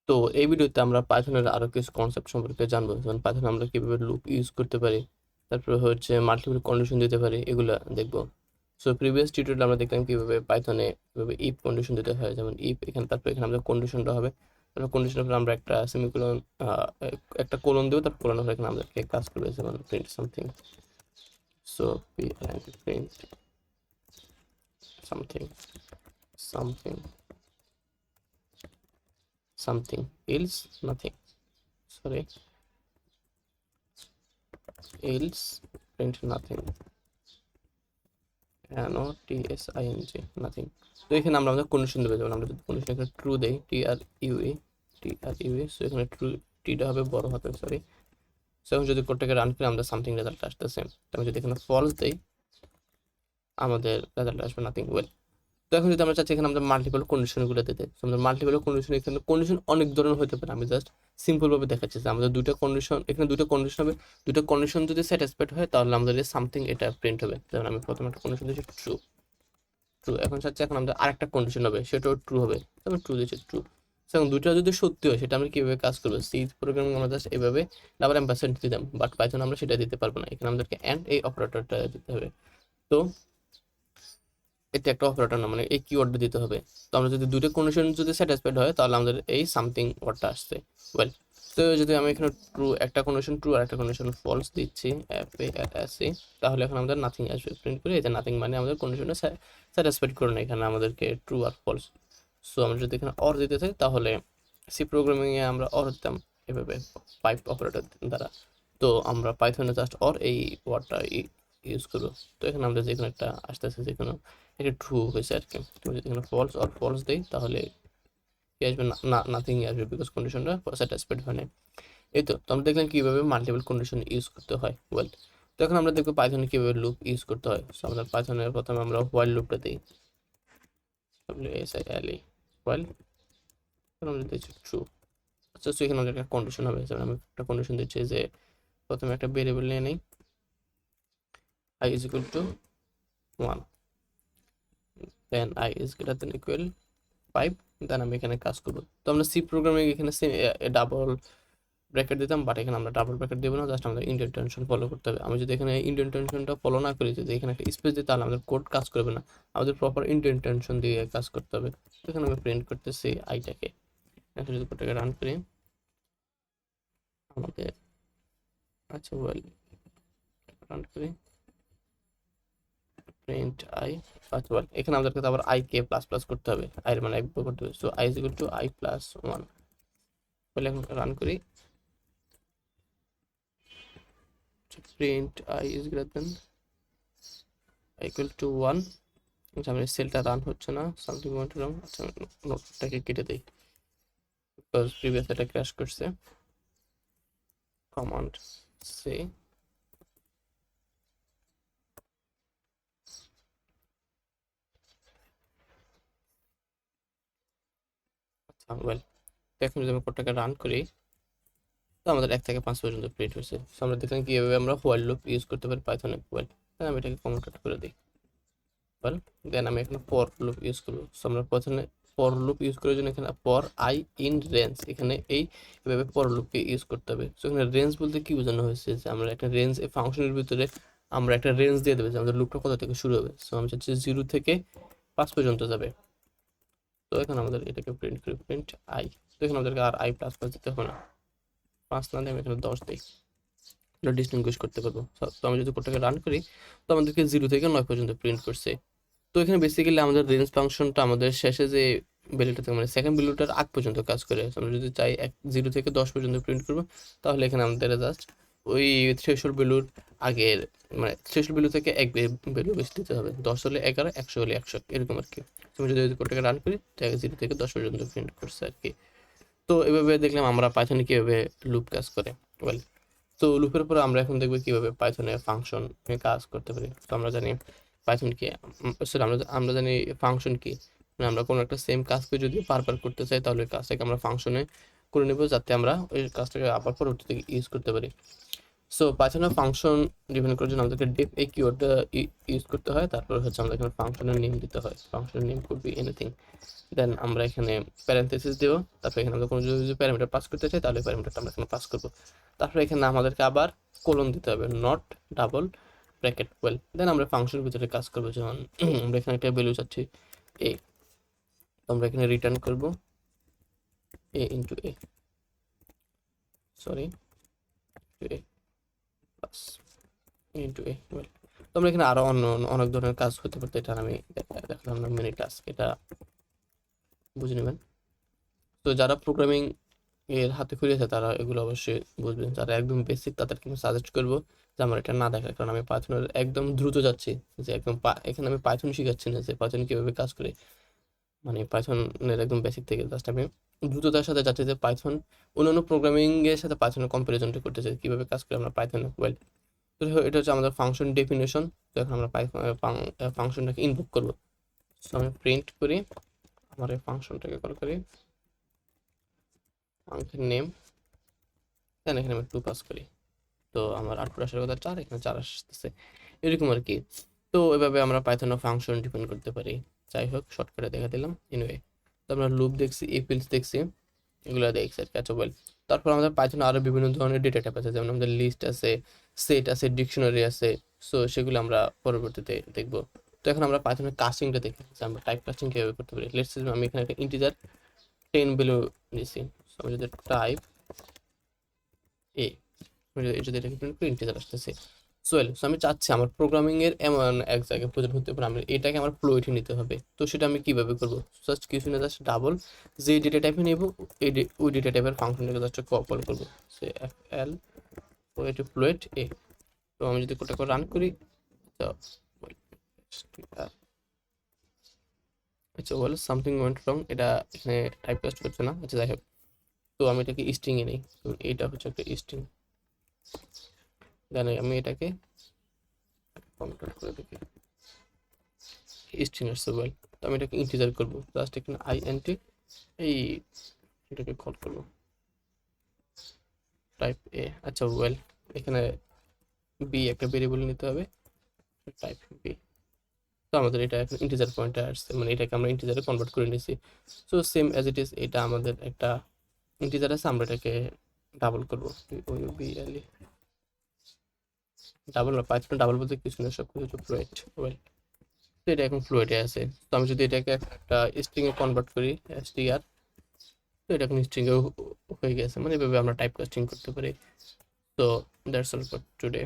তো এই ভিডিওতে আমরা পাইথনের আরো কিছু কনসেপ্ট সম্পর্কে জানবো, যেমন পাইথনে আমরা কিভাবে লুপ ইউজ করতে পারি, তারপরে হচ্ছে মাল্টিপল কন্ডিশন দিতে পারি, এগুলা দেখবো। সো প্রিভিয়াস টিউটোরিয়ালে আমরা দেখলাম কিভাবে পাইথনে কিভাবে ইফ কন্ডিশন দিতে হয়, যেমন ইফ এখানে, তারপর এখানে আমাদের কন্ডিশনটা হবে, তারপর কন্ডিশনের পর আমরা একটা সেমিকোলন একটা কোলন দেবো, তারপর কোলনের পর এখানে আমাদেরকে কাজ করবে, যেমন print something. So print something something something else nothing, sorry, else print nothing, NOTSING nothing। তো এখানে আমরা আমাদের কন্ডিশন দেবো, যেমন আমরা যদি কন্ডিশন এখানে ট্রু দেই, TRUE, সো এখানে ট্রু, টিটা হবে বড় হাতের, সরি। সো এখন যদি কোডটাকে রান করি আমাদের সামথিং রেজাল্ট আসতেছে। তো আমি যদি এখানে ফলস দেই আমাদের রেজাল্ট আসবে নাথিং। ওয়েল, তো এখন যদি আমরা চাচ্ছি এখানে আমাদের মাল্টিপল কন্ডিশনগুলো দিতে, আমাদের মাল্টিপল কন্ডিশন, এখানে কন্ডিশন অনেক ধরনের হতে পারে। আমি জাস্ট সিম্পল ভাবে দেখাচ্ছি যে আমাদের দুইটা কন্ডিশন, এখানে দুইটা কন্ডিশন হবে, দুটো কন্ডিশন যদি স্যাটিসফাইড হয় তাহলে আমাদের সামথিং এটা প্রিন্ট হবে। যেমন আমি প্রথমে একটা কন্ডিশন দিচ্ছি ট্রু, ট্রু। এখন চাচ্ছি এখন আমাদের আরেকটা কন্ডিশন হবে, সেটাও ট্রু হবে, তারপর ট্রু দিচ্ছি ট্রু। এখন দুইটা যদি সত্যি হয় সেটা আমরা কিভাবে কাজ করবো, সি প্রোগ্রামিং আমরা জাস্ট এইভাবে ডাবল এম্পারসেন্ট দিতাম, বাট পাইথন আমরা সেটা দিতে পারবো না, এখানে আমাদেরকে এন্ড এই অপারেটরটা দিতে হবে। তো এটা একটা অপারেটর না, মানে এই কিওয়ার্ডটা দিতে হবে। তো আমরা যদি দুটো কন্ডিশন যদি স্যাটিসফাইড হয় তাহলে আমাদের এই সামথিং ওয়ার্ডটা আসছে। ওয়েল, তো যদি আমি এখানে ট্রু, একটা কন্ডিশন ট্রু আর একটা কন্ডিশন ফলস দিচ্ছি, FALSE, তাহলে এখন আমাদের নাথিং আসবে। প্রিন্ট করে এটা নাথিং মানে আমাদের কন্ডিশনটা স্যাটিসফাইড করে না, এখানে আমাদেরকে ট্রু আর ফলস। সো আমরা যদি এখানে অর দিতে চাই তাহলে সি প্রোগ্রামিংয়ে আমরা অর দিতাম এভাবে পাইপ অপারেটর দ্বারা। তো আমরা পাইথনে জাস্ট অর এই ওয়ার্ডটা ইউজ করবো। তো এখানে আমাদের যে কোনো একটা আসতেছে, যে কোনো এটা ট্রু হয়েছে আর কি। তুমি যদি এখানে ফলস অর ফলস দেই তাহলে কি আসবে, না নাথিং আসবে, বিকজ কন্ডিশনটা স্যাটিসফাইড হয় না। এই তো আমরা দেখলাম কিভাবে মাল্টিপল কন্ডিশন ইউজ করতে হয়। ওয়েল, তো এখন আমরা দেখবো পাইথনে কিভাবে লুপ ইউজ করতে হয়। সো আমাদের পাইথনের প্রথমে আমরা হোয়াইল লুপটা দিই, WHILE, হোয়াইল, আমরা দিচ্ছি ট্রু। আচ্ছা, সো এখানে আমাদের একটা কন্ডিশন হবে, যেমন আমি একটা কন্ডিশন দিচ্ছি যে প্রথমে একটা ভেরিয়েবল নিয়ে নেই, I is equal to 1, then I is greater than equal 5, দেন আমি এখানে কাজ করবো। তো আমরা সি প্রোগ্রামিং এখানে ডাবল ব্র্যাকেট দিতাম, বাট এখানে আমরা ডাবল ব্র্যাকেট দেবো না, জাস্ট আমাদের ইন্ডেন্টেশন ফলো করতে হবে। আমি যদি এখানে ইন্ডেন্টেশনটা ফলো না করি, যদি এখানে একটা স্পেস দিই তাহলে আমাদের কোড কাজ করবে না, আমাদের প্রপার ইন্ডেন্টেশন দিয়ে কাজ করতে হবে। তো এখানে আমি প্রিন্ট করতেছি আইটাকে। এখন যদি কোডটাকে রান করি আমাদের, আচ্ছা ওয়েল, রান করি প্রিন্ট আই, আচ্ছা ওয়েল, এখানে আমাদেরকে আবার আই কে প্লাস প্লাস করতে হবে, আই এর মানে এক করতে হবে। So I is equal to I plus 1। বলে এখন রান করি, print I is greater than equal to 1। আচ্ছা, আমার সেলটা রান হচ্ছে না, সামথিং ওয়েন্ট রং। আচ্ছা, নোটটাকে কেটে দেই, বিকজ প্রিভিয়াস এটা ক্র্যাশ করছে। কমান্ড সি, আচ্ছা ওয়েল, এখন যদি আমি কোডটাকে রান করি তো আমাদের 1 থেকে 5 পর্যন্ত প্রিন্ট হয়েছে। সো আমরা দেখলাম কিভাবে আমরা হোয়াইল লুপ ইউজ করতে পারি পাইথনে। ওয়েল, আমি এটাকে কমেন্ট করে দিই। ওয়েল, দেন আমি এখানে ফর লুপ ইউজ করবো। সো আমরা প্রথমে ফর লুপ ইউজ করার জন্য এখানে ফর আই ইন রেঞ্জ, এখানে এইভাবে ফর লুপকে ইউজ করতে হবে। সো এখানে রেঞ্জ বলতে কি বোঝানো হয়েছে, যে আমরা একটা রেঞ্জ, এই ফাংশনের ভিতরে আমরা একটা রেঞ্জ দিয়ে দেবো যে আমাদের লুপটা কোথা থেকে শুরু হবে। সো আমি চাচ্ছি 0 থেকে 5 পর্যন্ত যাবে। তো এখানে আমাদের এটাকে প্রিন্ট করি, প্রিন্ট আই। তো এখানে আমাদেরকে আর আই প্লাস প্লাস দিতে হবে না, 5 না দিয়ে আমি এখানে 10 দিই, এটা ডিস্টিংগুইশ করতে পারবো। তো আমি যদি কোডটাকে রান করি তো আমাদেরকে 0 থেকে 9 পর্যন্ত প্রিন্ট করছে। তো এখানে বেসিক্যালি আমাদের রেঞ্জ ফাংশনটা আমাদের শেষে যে ভ্যালুটা থাকে, মানে সেকেন্ড ভ্যালুটার আগ পর্যন্ত কাজ করে। আমরা যদি চাই 0 থেকে 10 পর্যন্ত প্রিন্ট করবো তাহলে এখানে আমাদের জাস্ট ওই থ্রেশহোল্ড ভ্যালুর আগের, মানে থ্রেশহোল্ড ভ্যালু থেকে এক ভ্যালু বেশি দিতে হবে, 10 হলে 11, 100 হলে 100, এরকম আর কি। আমি যদি কোডটাকে রান করি 0 থেকে 10 পর্যন্ত প্রিন্ট করছে আর কি। তো এভাবে দেখলাম আমরা পাইথনে কিভাবে লুপ কাজ করে। ওয়েল, তো লুপের উপরে আমরা এখন দেখবো কিভাবে পাইথনে ফাংশন কাজ করতে পারি। তো আমরা জানি পাইথন কি, সরি, আমরা আমরা জানি ফাংশন কি, মানে আমরা কোনো একটা সেম কাজকে যদি বারবার করতে চাই তাহলে ওই কাজটাকে আমরা ফাংশনে করে নেব, যাতে আমরা ওই কাজটাকে আবার পরবর্তীতে ইউজ করতে পারি। সো পাইথনের ফাংশন ডিফাইন করার জন্য আমাদেরকে ডিফ এই কিওয়ার্ডটা ইউজ করতে হয়, তারপর হচ্ছে আমাদের এখানে ফাংশনের নেম দিতে হয়, ফাংশনের নেম কুড বি এনিথিং। দেন আমরা এখানে প্যারেন্থেসিস দেবো, তারপর এখানে আমরা কোনো যদি প্যারামিটার পাস করতে চাই তাহলে প্যারামিটারটা আমরা এখানে পাস করবো। তারপরে এখানে আমাদেরকে আবার কোলন দিতে হবে, নট ডাবল ব্র্যাকেট ওয়েল। দেন আমরা ফাংশনের ভিতরে কাজ করবো, যেমন আমরা এখানে একটা ভ্যালু চাচ্ছি এ, তো আমরা এখানে রিটার্ন করবো এ ইন্টু এ, সরি এ প্লাস ইন্টু এ ওয়েল। তো আমরা এখানে আরো অন্য অনেক ধরনের কাজ করতে পারতো, এটা আমি দেখলাম না মিনি টাস্ক, এটা বুঝে নেবেন। তো যারা প্রোগ্রামিং এর হাতে খড়ি আছে তারা এগুলো অবশ্যই বুঝবেন, যারা একদম বেসিক তাদেরকে আমি সাজেস্ট করবো যে আমার এটা না দেখার, কারণ আমি পাইথনের একদম দ্রুত যাচ্ছি, যে একদম এখানে আমি পাইথন শিখাচ্ছি না যে পাইথন কিভাবে কাজ করে, মানে পাইথনের একদম বেসিক থেকে জাস্ট আমি দ্রুততার সাথে যাচ্ছি যে পাইথন অন্যান্য প্রোগ্রামিং এর সাথে পাইথনের কম্পারিজনটা করতে চাই কিভাবে কাজ করে আমরা পাইথনে ওয়েল। তো এটা হচ্ছে আমাদের ফাংশন ডেফিনেশন। তো এখন আমরা ফাংশনটাকে ইনভোক করবো। সো আমি প্রিন্ট করি, আমার এই ফাংশনটাকে কল করি, ফাংশন নেম, দেন এখানে আমি 2 পাস করি। তো আমার আউটপুট আসার কথা 4, এখানে 4 আসতেছে, এরকম আর কি। তো এভাবে আমরা পাইথনে ফাংশন ডিফাইন করতে পারি। যাই হোক, শর্টকাটে দেখা দিলাম। এনিওয়ে, তো আমরা লুপ দেখছি, ইফ এলস দেখছি, এগুলো দেখছি আর ক্যাচ ওয়েল। তারপর আমাদের পাইথনে আরো বিভিন্ন ধরনের ডেটা টাইপ আছে, যেমন আমাদের লিস্ট আছে, সেট আছে, ডিকশনারি আছে। সো সেগুলো আমরা পরবর্তীতে দেখব। তো এখন আমরা পাইথনের কাস্টিংটা দেখি যে আমরা টাইপ কাস্টিং কিভাবে করতে পারি। লেটস সে আমি এখানে একটা ইন্টিজার 10 ভ্যালু নিছি। সো আমি যদি টাইপ এ, যদি এটাকে প্রিন্ট করি ইন্টিজার আসতেছে। সো আমি চাচ্ছি আমার প্রোগ্রামিং এর এমন এক জায়গায় প্রয়োজন হতে পারে, আমি এটাকে আমার ফ্লোইটে নিতে হবে। তো সেটা আমি কিভাবে করব? জাস্ট কিছু না, জাস্ট ডাবল যে ডেটা টাইপে নেব ওই ডেটা টাইপের ফাংশনটাকে জাস্ট কল করবো, সে এফ এল ফ্লোইট এ। তো আমি যদি কোডটা রান করি, তো আচ্ছা ওয়েল সামথিং ওয়েন্ট রং, এটা এখানে টাইপ কাস্ট করছে না। আচ্ছা যাই হোক, তো আমি এটাকে স্ট্রিং এ নেই, তো এটা হচ্ছে একটা স্ট্রিং। দেন আমি এটাকে কনভার্ট করে দেখি স্ট্রিং আসছে ওয়েল। তো আমি এটাকে ইন্টিজার করবো, জাস্ট এখানে আইএনটি এই এটাকে কল করবো টাইপ এ। আচ্ছা ওয়েল, এখানে বি একটা ভেরিয়েবল নিতে হবে, টাইপ বি। তো আমাদের এটা এখন ইন্টিজার পয়েন্টে আসছে, মানে এটাকে আমরা ইন্টিজারে কনভার্ট করে নিয়েছি। So same as it is, এটা আমাদের একটা ইন্টিজার আছে, আমরা এটাকে ডাবল করবো, ডাবল পাইথনে ডাবল বলতে কিছু না, সব কিছু ফ্লোয়েট ওয়েল। তো এটা এখন ফ্লোয়েটে আছে। তো আমি যদি এটাকে একটা স্ট্রিং এ কনভার্ট করি str, তো এটা এখন স্ট্রিং এ হয়ে গেছে। মানে এভাবে আমরা টাইপ কাস্টিং করতে পারি। তো দ্যাটস অল ফর টুডে।